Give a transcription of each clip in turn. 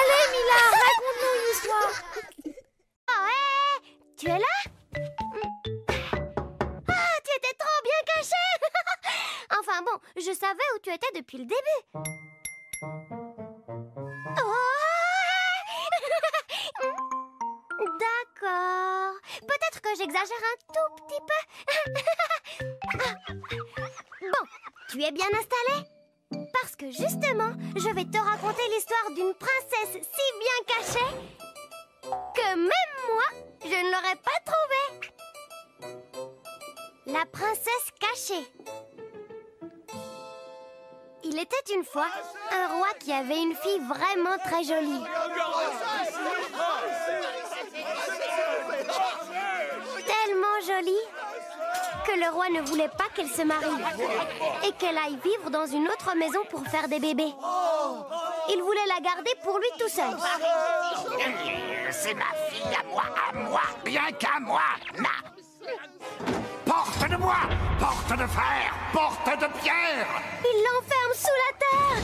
Allez, Mila, raconte-nous une histoire. Oh, hé! Tu es là? Ah, tu étais trop bien caché. Enfin bon, je savais où tu étais depuis le début. Oh! D'accord. Peut-être que j'exagère un tout petit peu. Bon, tu es bien installé? Parce que justement, je vais te raconter l'histoire d'une princesse si bien cachée que même moi, je ne l'aurais pas trouvée. La princesse cachée. Il était une fois un roi qui avait une fille vraiment très jolie. Tellement jolie que le roi ne voulait pas qu'elle se marie et qu'elle aille vivre dans une autre maison pour faire des bébés. Il voulait la garder pour lui tout seul. C'est ma fille à moi, rien qu'à moi. Porte de bois, porte de fer, porte de pierre. Il l'enferme sous la terre.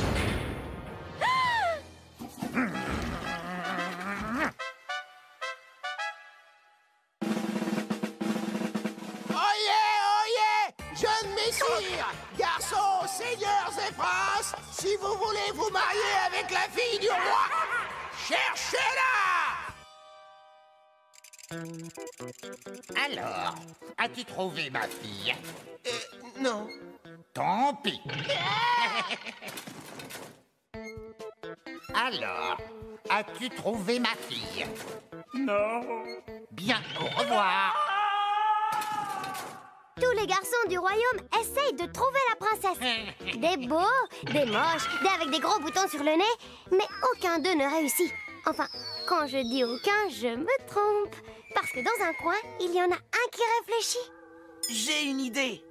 Oyez, jeunes messires, garçons, seigneurs et princes, si vous voulez vous marier avec la fille du roi, cherchez-la! Alors, as-tu trouvé ma fille? Non. Tant pis. Alors, as-tu trouvé ma fille? Non. Bien, au revoir. Tous les garçons du royaume essayent de trouver la princesse. Des beaux, des moches, des avec des gros boutons sur le nez, mais aucun d'eux ne réussit. Enfin, quand je dis aucun, je me trompe. Parce que dans un coin, il y en a un qui réfléchit. J'ai une idée.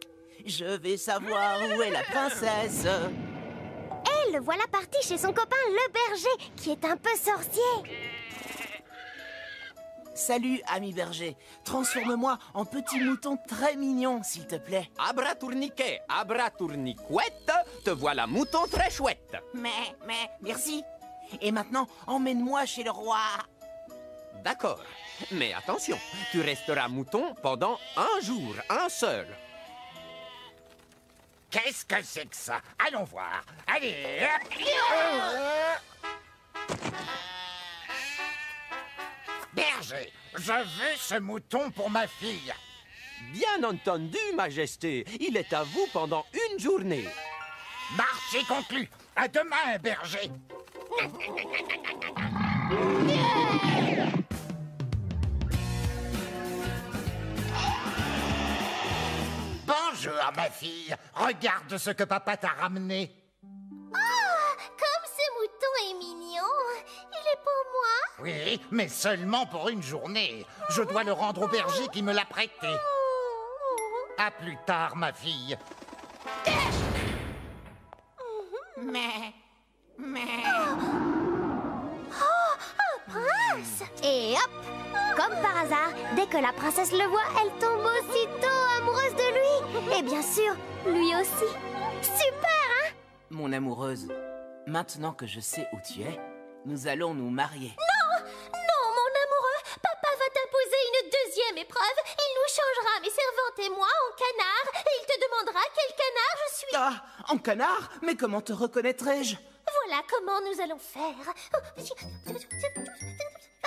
Je vais savoir où est la princesse. Et le voilà parti chez son copain le berger, qui est un peu sorcier. Salut, ami berger. Transforme-moi en petit mouton très mignon, s'il te plaît. Abra tourniquet, abra tourniquette, te voilà mouton très chouette. Mais, merci. Et maintenant, emmène-moi chez le roi. D'accord, mais attention, tu resteras mouton pendant un jour, un seul. Qu'est-ce que c'est que ça? Allons voir. Allez, hop. Berger, je veux ce mouton pour ma fille. Bien entendu, Majesté, il est à vous pendant une journée. Marché conclu. À demain, berger. Bonjour, ma fille. Regarde ce que papa t'a ramené. Oh, comme ce mouton est mignon. Il est pour moi. Oui, mais seulement pour une journée. Je dois le rendre au berger qui me l'a prêté. À plus tard, ma fille. Oh, un prince! Et hop! Comme par hasard, dès que la princesse le voit, elle tombe aussitôt amoureuse de lui. Et bien sûr, lui aussi. Super, hein? Mon amoureuse, maintenant que je sais où tu es, nous allons nous marier. Non, mon amoureux, papa va t'imposer une deuxième épreuve. Il nous changera, mes servantes et moi, en canard. Et il te demandera quel canard je suis. Ah, en canard? Mais comment te reconnaîtrais-je? Voilà comment nous allons faire.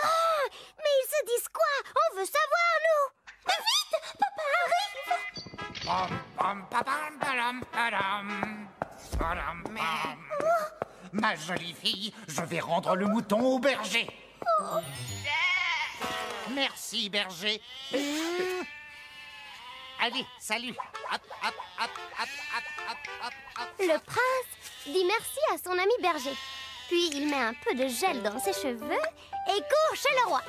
Ah, mais ils se disent quoi? On veut savoir, nous. Vite, papa arrive. Pom, pom, papam, padam, padam. Padam, pam. Ma jolie fille, je vais rendre le mouton au berger. Merci, berger. Allez, salut. Hop, hop, hop, hop, hop, hop, hop, hop. Le prince dit merci à son ami berger. Puis il met un peu de gel dans ses cheveux et court chez le roi.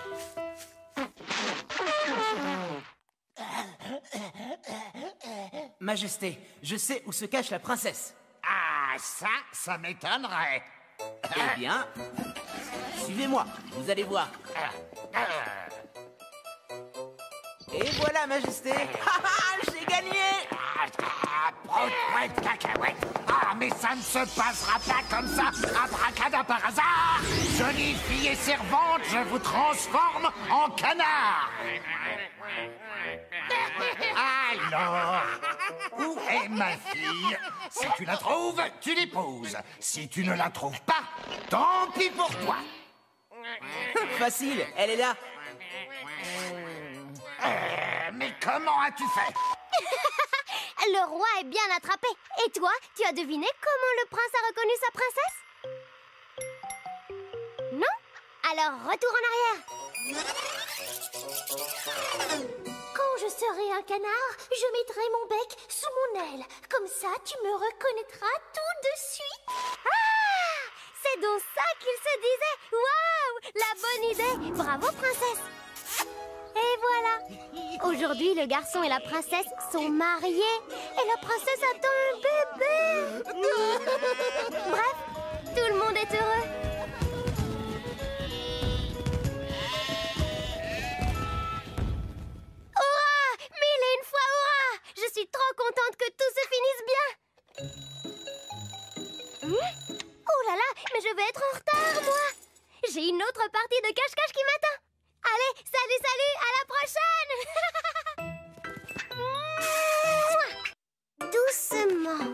Majesté, je sais où se cache la princesse. Ah, ça m'étonnerait. Eh bien, suivez-moi, vous allez voir. Et voilà, Majesté. J'ai gagné. Prout, cacahuète. Ah, mais ça ne se passera pas comme ça. Abracadabra par hasard. Jolie fille et servante, je vous transforme en canard. Alors, où est ma fille? Si tu la trouves, tu l'épouses. Si tu ne la trouves pas, tant pis pour toi. Facile, elle est là. Mais comment as-tu fait? Le roi est bien attrapé. Et toi, tu as deviné comment le prince a reconnu sa princesse? Non? Alors, retour en arrière. Quand je serai un canard, je mettrai mon bec sous mon aile. Comme ça, tu me reconnaîtras tout de suite. Ah! C'est donc ça qu'il se disait. Waouh! La bonne idée. Bravo, princesse. Et voilà. Aujourd'hui, le garçon et la princesse sont mariés. Et la princesse attend un bébé. Bref, tout le monde est heureux. Hurrah! Mille et une fois hurrah! Je suis trop contente que tout se finisse bien. Oh là là, mais je vais être en retard, moi. J'ai une autre partie de cache-cache qui m'attend. Allez, salut, salut, à la prochaine. Doucement.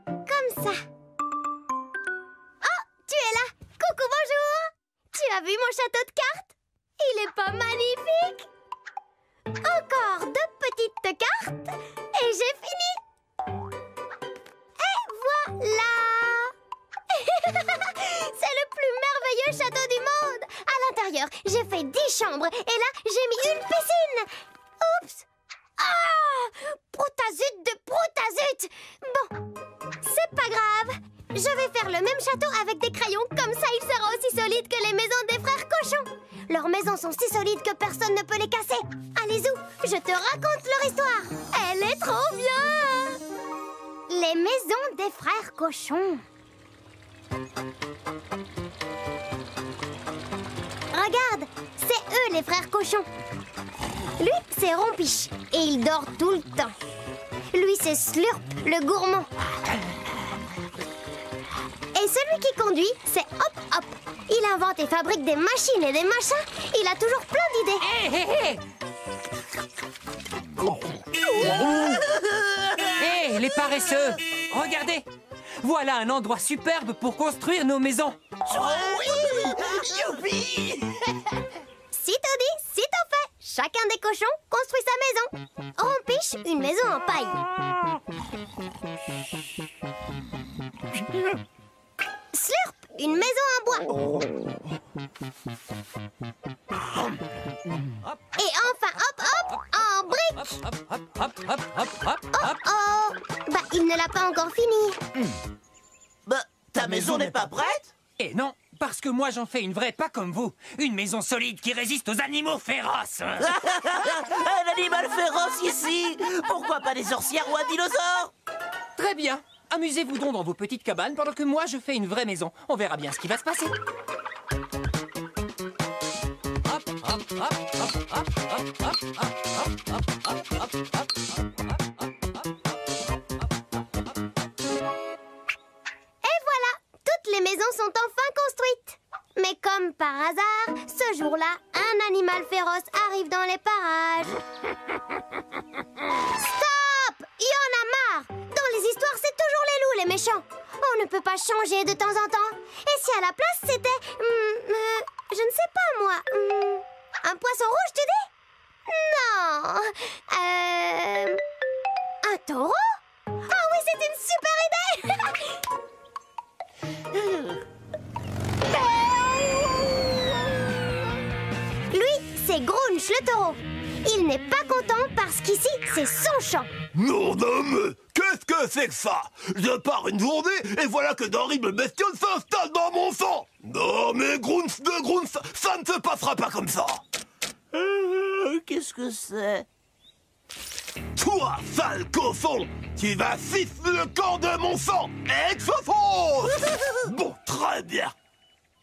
Comme ça. Oh, tu es là. Coucou, bonjour. Tu as vu mon château de cartes? Il est pas magnifique? Encore 2 petites cartes et j'ai fini. Et voilà. C'est le plus merveilleux château du monde. À l'intérieur, j'ai fait 10 chambres et là, j'ai mis une piscine. Oups. Ah, proutazut de proutazut. Bon, c'est pas grave. Je vais faire le même château avec des crayons. Comme ça, il sera aussi solide que les maisons des frères cochons. Leurs maisons sont si solides que personne ne peut les casser. Allez, Zou, je te raconte leur histoire. Elle est trop bien. Les maisons des frères cochons. Regarde, c'est eux les frères cochons. Lui, c'est Rompiche et il dort tout le temps. Lui, c'est Slurp, le gourmand. Et celui qui conduit, c'est Hop Hop. Il invente et fabrique des machines et des machins. Il a toujours plein d'idées. Hé, les paresseux! Regardez! Voilà un endroit superbe pour construire nos maisons. Youpi! Sitôt dit, sitôt fait. Chacun des cochons construit sa maison. Rompiche, une maison en paille. Slurp, une maison en bois. Et enfin, Hop Hop, en briques. Oh, bah il ne l'a pas encore fini. Bah, ta maison n'est pas prête? Et non, parce que moi j'en fais une vraie, pas comme vous. Une maison solide qui résiste aux animaux féroces. Un animal féroce ici? Pourquoi pas des sorcières ou un dinosaure? Très bien. Amusez-vous donc dans vos petites cabanes pendant que moi je fais une vraie maison. On verra bien ce qui va se passer. Et voilà, toutes les maisons sont enfin construites. Mais comme par hasard, ce jour-là, un animal féroce arrive dans les parages. Stop! Il y en a marre! Dans les histoires, c'est toujours les loups, les méchants. On ne peut pas changer de temps en temps. Et si à la place, c'était... je ne sais pas, moi. Un poisson rouge, tu dis? Non. Un taureau? Ah oui, c'est une super idée! Lui, c'est Grunch, le taureau. Il n'est pas content parce qu'ici, c'est son champ. Non, d'homme, qu'est-ce que c'est que ça? Je pars une journée et voilà que d'horribles bestioles s'installent dans mon sang. Non, mais Grunz de Grunz, ça ne se passera pas comme ça. Qu'est-ce que c'est? Toi, sale cochon, tu vas siffler le camp de mon sang. Exofos. Bon, très bien.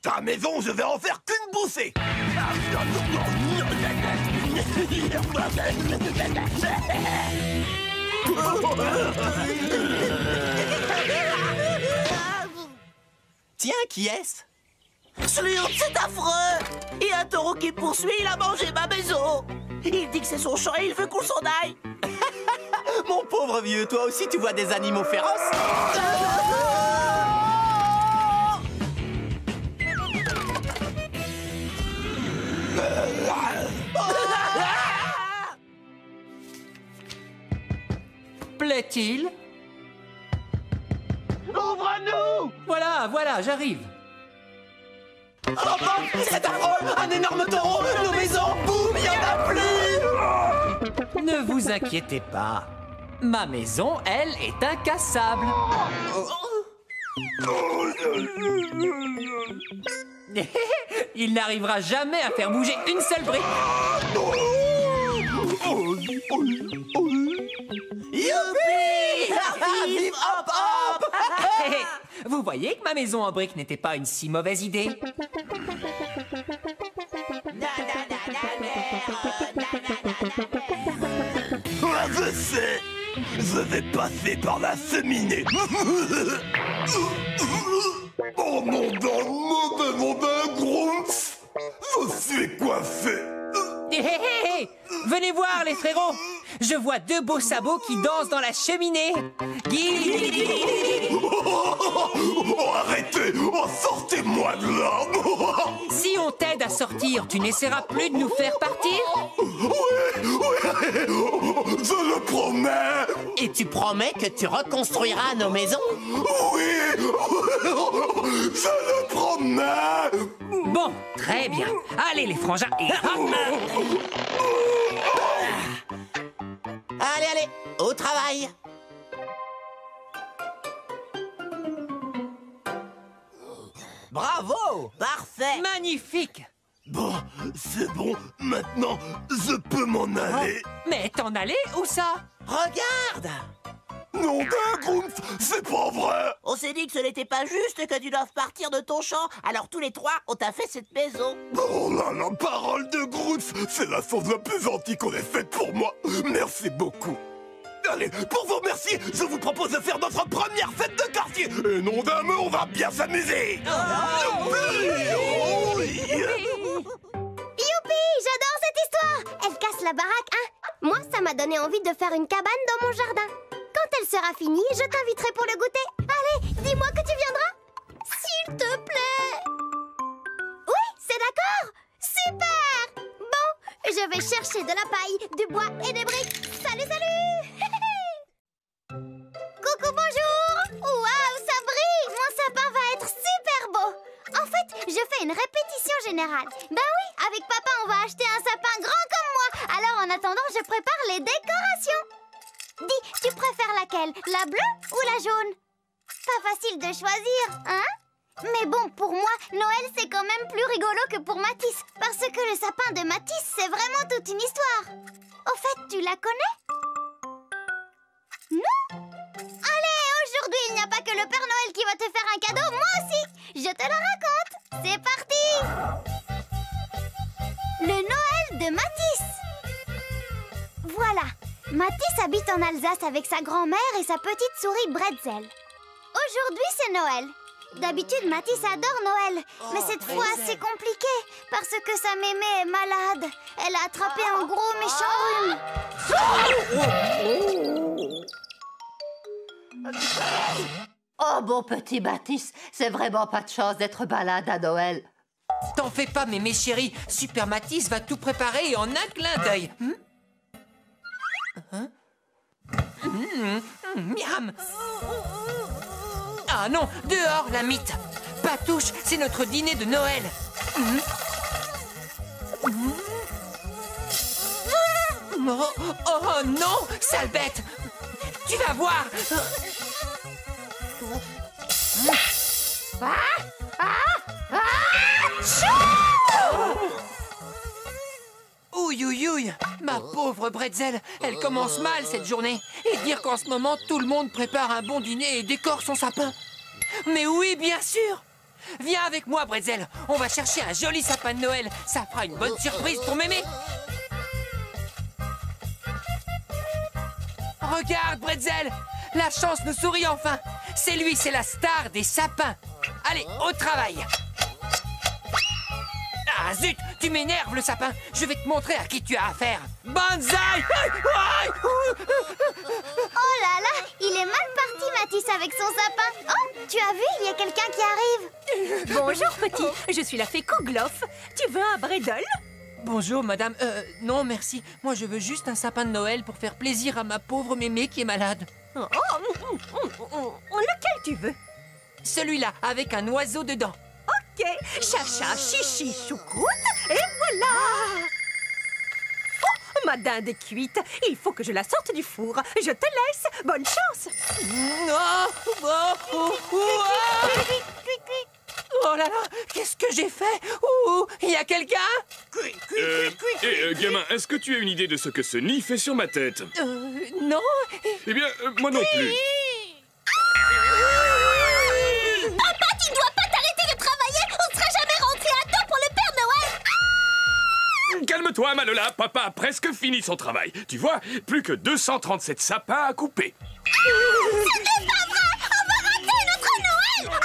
Ta maison, je vais en faire qu'une bouffée. Tiens, qui est-ce? Slurp, c'est affreux! Et un taureau qui me poursuit, il a mangé ma maison! Il dit que c'est son champ et il veut qu'on s'en aille! Mon pauvre vieux, toi aussi tu vois des animaux féroces? Plaît-il? Ouvre-nous! Voilà, j'arrive. Oh, bon, c'est affreux! Un énorme taureau! Nos maisons! Boum! Il n'y en a plus! Ne vous inquiétez pas. Ma maison, elle, est incassable. Il n'arrivera jamais à faire bouger une seule brique. Youpi! Vive hop hop! Vous voyez que ma maison en briques n'était pas une si mauvaise idée. Je sais, je vais passer par la cheminée. Oh mon d'un Grumpf, je suis coiffé. Hé, venez voir les frérots. Je vois deux beaux sabots qui dansent dans la cheminée. Oh, arrêtez, oh, sortez-moi de là. Si on t'aide à sortir, tu n'essaieras plus de nous faire partir? Oui, je le promets. Et tu promets que tu reconstruiras nos maisons? Oui, je le promets. Bon, très bien. Allez les frangins. Et hop. Allez, au travail! Bravo! Parfait! Magnifique. Bon, c'est bon, maintenant je peux m'en aller. Mais t'en allais où ça? Regarde! Non, d'un Grumpf, c'est pas vrai. On s'est dit que ce n'était pas juste que tu doives partir de ton champ, alors tous les trois, on t'a fait cette maison. Oh là là, parole de Grumpf, c'est la chose la plus gentille qu'on ait faite pour moi. Merci beaucoup. Allez, pour vous remercier, je vous propose de faire notre première fête de quartier. Et non d'un mot, on va bien s'amuser. Youpi, j'adore cette histoire. Elle casse la baraque, hein? Moi, ça m'a donné envie de faire une cabane dans mon jardin. Quand elle sera finie, je t'inviterai pour le goûter. Allez, dis-moi que tu viendras. S'il te plaît. Oui, c'est d'accord. Super. Bon, je vais chercher de la paille, du bois et des briques. Salut, salut. Coucou, bonjour. Waouh, ça brille. Mon sapin va être super beau. En fait, je fais une répétition générale. Ben oui, avec papa, on va acheter un sapin grand comme moi. Alors, en attendant, je prépare les décorations. Dis, tu préfères laquelle? La bleue ou la jaune? Pas facile de choisir, hein? Mais bon, pour moi, Noël, c'est quand même plus rigolo que pour Matisse. Parce que le sapin de Matisse, c'est vraiment toute une histoire. Au fait, tu la connais? Non? Allez, aujourd'hui, il n'y a pas que le Père Noël qui va te faire un cadeau, moi aussi. Je te la raconte. C'est parti. Le Noël de Matisse. Voilà. Matisse habite en Alsace avec sa grand-mère et sa petite souris Bretzel. Aujourd'hui, c'est Noël. D'habitude, Matisse adore Noël. Mais cette fois, c'est compliqué parce que sa mémé est malade. Elle a attrapé un gros méchant rhume. Oh, mon petit Matisse, c'est vraiment pas de chance d'être malade à Noël. T'en fais pas, mémé chérie. Super Matisse va tout préparer en un clin d'œil. Miam. Ah non, dehors, la mythe. Patouche, c'est notre dîner de Noël. Oh non, sale bête. Tu vas voir. Ouïe, ouïe, ouïe. Ma pauvre Bretzel, elle commence mal cette journée. Et dire qu'en ce moment, tout le monde prépare un bon dîner et décore son sapin. Mais oui, bien sûr. Viens avec moi, Bretzel. On va chercher un joli sapin de Noël. Ça fera une bonne surprise pour mémé. Regarde, Bretzel! La chance nous sourit enfin! C'est lui, c'est la star des sapins! Allez, au travail! Ah zut! Tu m'énerves, le sapin! Je vais te montrer à qui tu as affaire! Banzai! Oh là là, il est mal parti, Matisse, avec son sapin. Oh, tu as vu, il y a quelqu'un qui arrive. Bonjour, petit. Je suis la fée Kouglof. Tu veux un bredel? Bonjour, madame. Non, merci. Moi, je veux juste un sapin de Noël pour faire plaisir à ma pauvre mémé qui est malade. Lequel tu veux? Celui-là, avec un oiseau dedans. Ok. Chacha, chichi, choucroute, et voilà. Oh, ma dinde est cuite. Il faut que je la sorte du four. Je te laisse. Bonne chance. Oh là là, qu'est-ce que j'ai fait? Il y a quelqu'un? Gamin, est-ce que tu as une idée de ce que ce nid fait sur ma tête? Non. Eh bien, moi non plus. Papa, tu ne dois pas t'arrêter de travailler. On ne sera jamais rentré à temps pour le Père Noël. Calme-toi, Malola, papa a presque fini son travail. Tu vois, plus que 237 sapins à couper. Ce n'est pas vrai. On va rater notre Noël.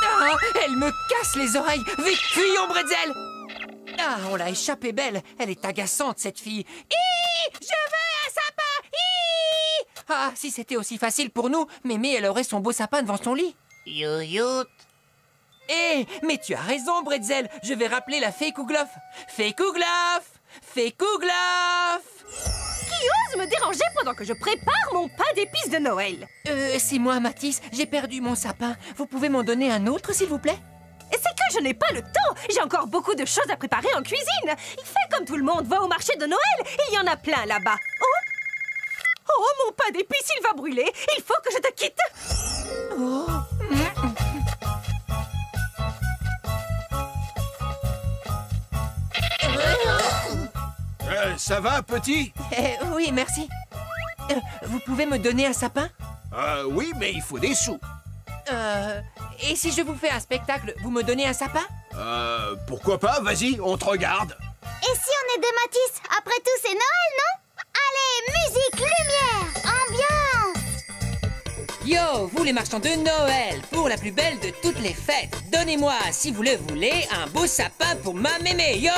Ah, elle me casse les oreilles. Vite, fuyons, Bretzel. Ah, on l'a échappée belle. Elle est agaçante, cette fille. Je veux un sapin. Ah, si c'était aussi facile pour nous, Mémé, elle aurait son beau sapin devant son lit. Yoyout. Mais tu as raison, Bretzel. Je vais rappeler la fée Kouglof. Fée Kouglof! Fée Kouglof! Qui ose me déranger pendant que je prépare mon pain d'épices de Noël? C'est moi, Matisse. J'ai perdu mon sapin. Vous pouvez m'en donner un autre, s'il vous plaît? C'est que je n'ai pas le temps. J'ai encore beaucoup de choses à préparer en cuisine. Fais comme tout le monde, va au marché de Noël. Il y en a plein là-bas. Oh, mon pain d'épices, il va brûler. Il faut que je te quitte. Ça va, petit? Oui, merci. Vous pouvez me donner un sapin? Oui, mais il faut des sous. Et si je vous fais un spectacle, vous me donnez un sapin? Pourquoi pas? Vas-y, on te regarde. Et si on aidait Matisse? Après tout, c'est Noël, non? Allez, musique, lumière, ambiance. Yo, vous les marchands de Noël, pour la plus belle de toutes les fêtes, donnez-moi, si vous le voulez, un beau sapin pour ma mémé, yo!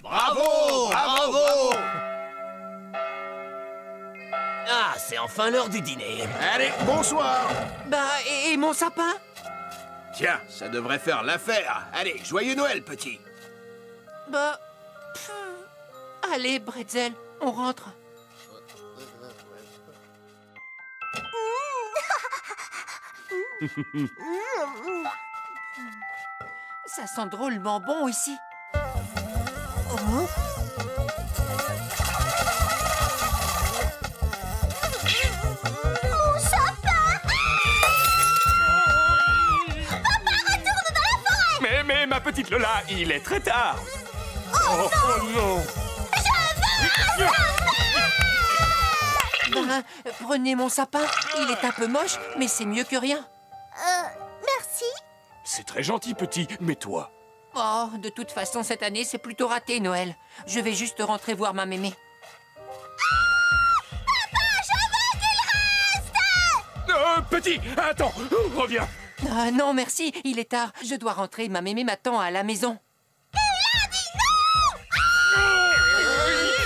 Bravo! Bravo! Ah, c'est enfin l'heure du dîner. Allez, bonsoir! Bah, et mon sapin? Tiens, ça devrait faire l'affaire. Allez, joyeux Noël, petit! Bah... Allez, Bretzel, on rentre. Ça sent drôlement bon ici. Mon sapin! Papa, retourne dans la forêt! Mais ma petite Lola, il est très tard. Oh non! Je veux un sapin! Ben, prenez mon sapin. Il est un peu moche, mais c'est mieux que rien. Merci. C'est très gentil, petit, mais toi? Oh, de toute façon, cette année, c'est plutôt raté, Noël. Je vais juste rentrer voir ma mémé. Papa, je veux qu'il reste! Petit, attends, reviens. Ah, non, merci, il est tard. Je dois rentrer, ma mémé m'attend à la maison.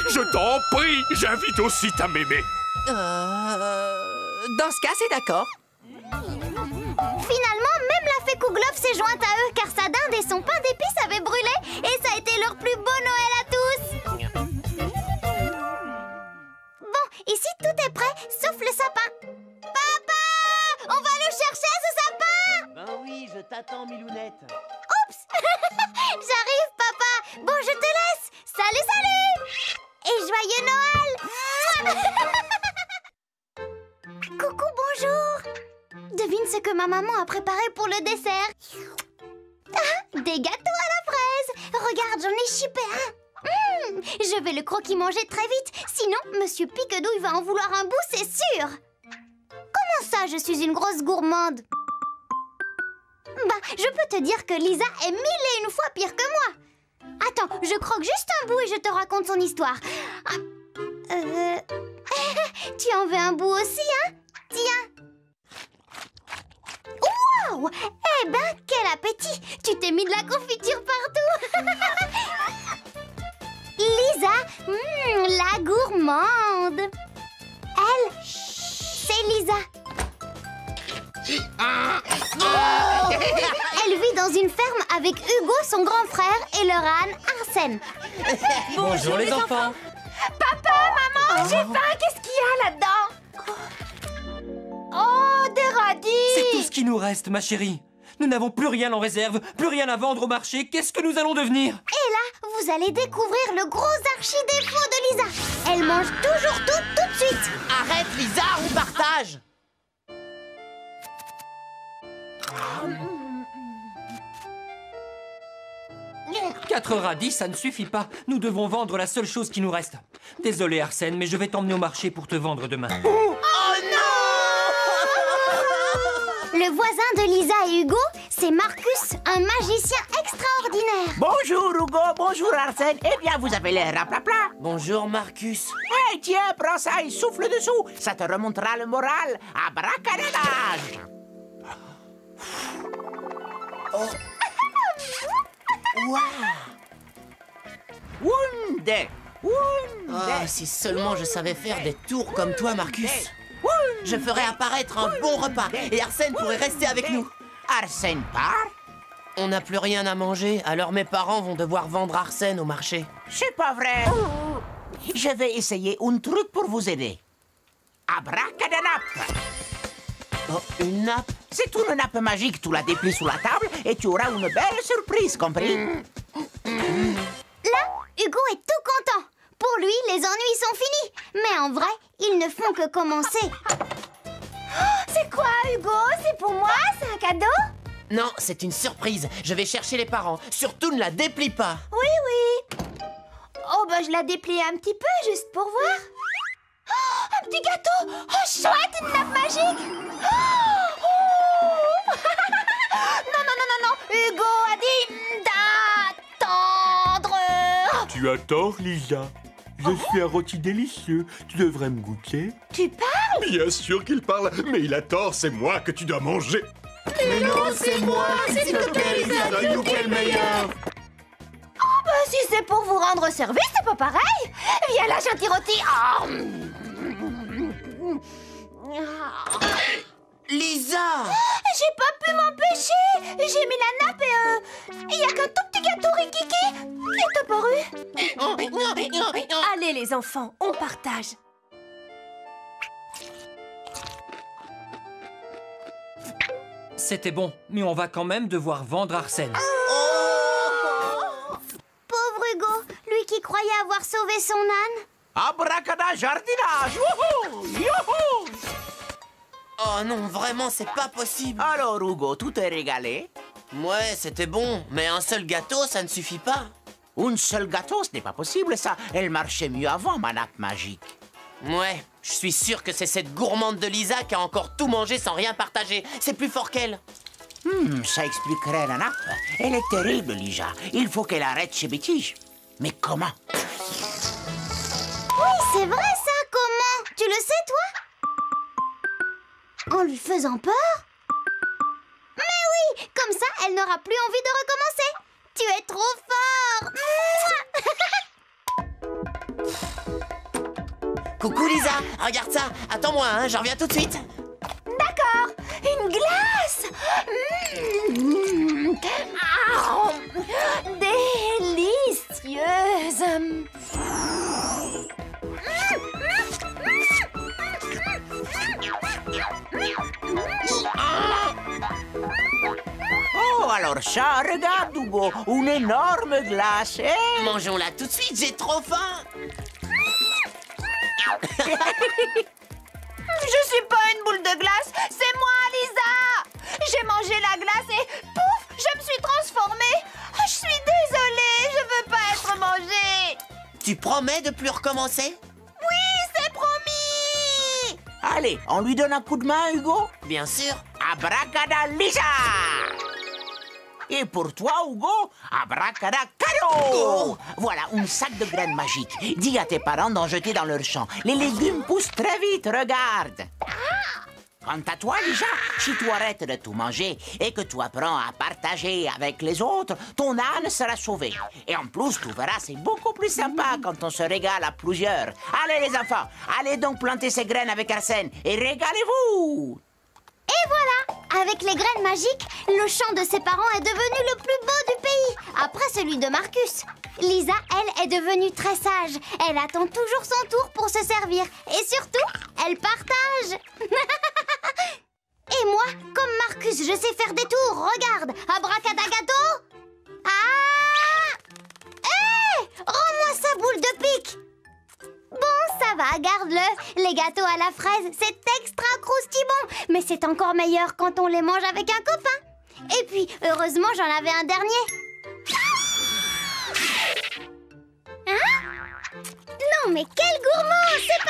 Je t'en prie, j'invite aussi ta mémé. Dans ce cas, c'est d'accord. Finalement, même la fée Kouglof s'est jointe à eux car sa dinde et son pain d'épices avaient brûlé et ça a été leur plus beau Noël à tous. Bon, ici tout est prêt, sauf le sapin. Papa! On va le chercher, ce sapin! Ben oui, je t'attends, Milounette. Oups! J'arrive, papa! Bon, je te laisse! Salut, salut! Et joyeux Noël! Coucou, bonjour! Devine ce que ma maman a préparé pour le dessert. Ah, des gâteaux à la fraise. Regarde, j'en ai chipé un. Je vais le croquis-manger très vite. Sinon, Monsieur Piquedouille va en vouloir un bout, c'est sûr. Comment ça, je suis une grosse gourmande? Bah, je peux te dire que Lisa est 1001 fois pire que moi. Attends, je croque juste un bout et je te raconte son histoire. Tu en veux un bout aussi, hein? Tiens. Waouh! Eh ben, quel appétit! Tu t'es mis de la confiture partout. Lisa, la gourmande. Elle, c'est Lisa. Elle vit dans une ferme avec Hugo, son grand frère, et leur âne, Arsène. Bonjour les enfants. Papa, maman, j'ai faim. Qu'est-ce qu'il y a là-dedans? Oh, des radis! C'est tout ce qui nous reste, ma chérie. Nous n'avons plus rien en réserve, plus rien à vendre au marché. Qu'est-ce que nous allons devenir? Et là, vous allez découvrir le gros archi-défaut de Lisa. Elle mange toujours tout de suite. Arrête, Lisa, on partage. 4 radis, ça ne suffit pas. Nous devons vendre la seule chose qui nous reste. Désolé, Arsène, mais je vais t'emmener au marché pour te vendre demain. Oh non! Le voisin de Lisa et Hugo, c'est Marcus, un magicien extraordinaire. Bonjour Hugo, bonjour Arsène. Eh bien, vous avez l'air raplapla. Bonjour, Marcus. Eh, tiens, prends ça et souffle dessous. Ça te remontera le moral. Abracadabra. Oh. Wow. Wunde. Ah, si seulement je savais faire des tours comme toi, Marcus. Je ferais apparaître un bon repas et Arsène pourrait rester avec nous. Arsène part? On n'a plus rien à manger, alors mes parents vont devoir vendre Arsène au marché. C'est pas vrai. Je vais essayer un truc pour vous aider. Abracadanape. Oh, une nappe? C'est une nappe magique, tu la déplies sous la table et tu auras une belle surprise, compris? Là, Hugo est tout content. Pour lui, les ennuis sont finis. Mais en vrai, ils ne font que commencer. C'est quoi, Hugo? C'est pour moi? C'est un cadeau? Non, c'est une surprise. Je vais chercher les parents. Surtout, ne la déplie pas. Oui, oui. Oh, bah je la déplie un petit peu, juste pour voir. Oh, un petit gâteau. Oh, chouette, une nappe magique. Oh. Non, non, non, non, non. Hugo a dit d'attendre. Tu as tort, Lisa. Je suis un rôti délicieux. Tu devrais me goûter. Tu parles? Bien sûr qu'il parle, mais il a tort, c'est moi que tu dois manger. Mais non, c'est moi. S'il te plaît, Lisa, dis-nous quel meilleur. Oh, bah si c'est pour vous rendre service, c'est pas pareil. Viens là, gentil rôti. Oh. Lisa! J'ai pas pu m'empêcher. J'ai mis la nappe et il y a qu'un tout petit gâteau rikiki qui est apparu. Allez les enfants, on partage. C'était bon, mais on va quand même devoir vendre Arsène. Pauvre Hugo, lui qui croyait avoir sauvé son âne. Abracada jardinage. Wouhou! Youhou! Oh non, vraiment, c'est pas possible. Alors, Hugo, tout est régalé? Ouais, c'était bon, mais un seul gâteau, ça ne suffit pas. Un seul gâteau, ce n'est pas possible, ça. Elle marchait mieux avant, ma nappe magique. Ouais, je suis sûr que c'est cette gourmande de Lisa qui a encore tout mangé sans rien partager. C'est plus fort qu'elle. Ça expliquerait la nappe. Elle est terrible, Lisa. Il faut qu'elle arrête ses bêtises. Mais comment? Oui, c'est vrai ça, comment? Tu le sais, toi? En lui faisant peur? Mais oui, comme ça, elle n'aura plus envie de recommencer. Tu es trop fort. Coucou Lisa, regarde ça. Attends-moi, hein, j'en reviens tout de suite. D'accord, une glace. Ah, délicieuse. Oh, alors ça, regarde, Hugo, une énorme glace, hein? Mangeons-la tout de suite, j'ai trop faim. Je suis pas une boule de glace, c'est moi, Lisa. J'ai mangé la glace et pouf, je me suis transformée. Je suis désolée, je veux pas être mangée. Tu promets de plus recommencer? Oui, c'est promis. Allez, on lui donne un coup de main, Hugo? Bien sûr. Abracada Lisa! Et pour toi, Hugo, abracadacado! Voilà, un sac de graines magiques. Dis à tes parents d'en jeter dans leur champ. Les légumes poussent très vite, regarde. Quant à toi, Lija, si tu arrêtes de tout manger et que tu apprends à partager avec les autres, ton âne sera sauvé. Et en plus, tu verras, c'est beaucoup plus sympa quand on se régale à plusieurs. Allez les enfants, allez donc planter ces graines avec Arsène et régalez-vous! Et voilà! Avec les graines magiques, le champ de ses parents est devenu le plus beau du pays, après celui de Marcus. Lisa, elle, est devenue très sage. Elle attend toujours son tour pour se servir. Et surtout, elle partage. Et moi, comme Marcus, je sais faire des tours. Regarde, abracadagato. Ah! Hé! Rends-moi sa boule de pique. Bon, ça va, garde-le. Les gâteaux à la fraise, c'est extra croustillon. Mais c'est encore meilleur quand on les mange avec un copain. Et puis, heureusement, j'en avais un dernier. Hein? Non, mais quel gourmand! C'est